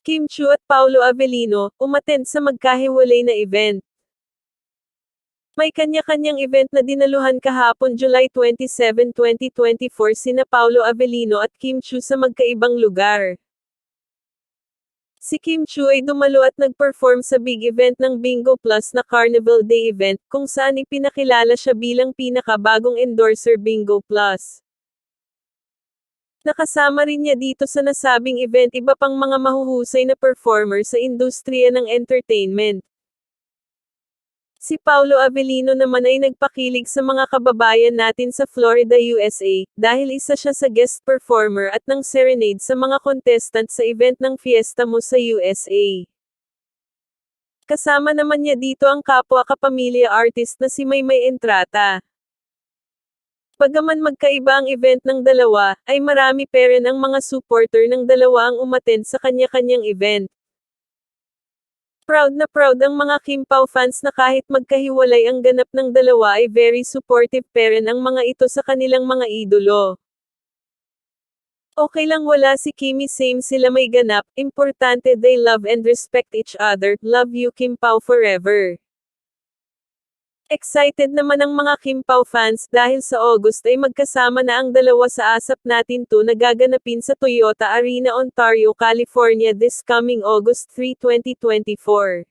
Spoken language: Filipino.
Kim Chiu at Paolo Avellino, umattend sa magkahiwalay na event. May kanya-kanyang event na dinaluhan kahapon July 27, 2024 sina Paolo Avellino at Kim Chiu sa magkaibang lugar. Si Kim Chiu ay dumalo at nag-perform sa big event ng Bingo Plus na Carnival Day event, kung saan ipinakilala siya bilang pinakabagong endorser Bingo Plus. Nakasama rin niya dito sa nasabing event iba pang mga mahuhusay na performer sa industriya ng entertainment. Si Paolo Avellino naman ay nagpakilig sa mga kababayan natin sa Florida, USA, dahil isa siya sa guest performer at ng serenade sa mga contestant sa event ng Fiesta Mo sa USA. Kasama naman niya dito ang kapwa kapamilya artist na si Maymay Entrata. Bagaman magkaiba ang event ng dalawa, ay marami pa rin ang mga supporter ng dalawa ang umattend sa kanya-kanyang event. Proud na proud ang mga Kim Pao fans na kahit magkahiwalay ang ganap ng dalawa ay very supportive pa rin ang mga ito sa kanilang mga idolo. Okay lang wala si Kimi same sila may ganap, importante they love and respect each other, love you Kim Pao forever. Excited naman ang mga Kim Pao fans dahil sa August ay magkasama na ang dalawa sa ASAP Natin 2 na gaganapin sa Toyota Arena, Ontario, California this coming August 3, 2024.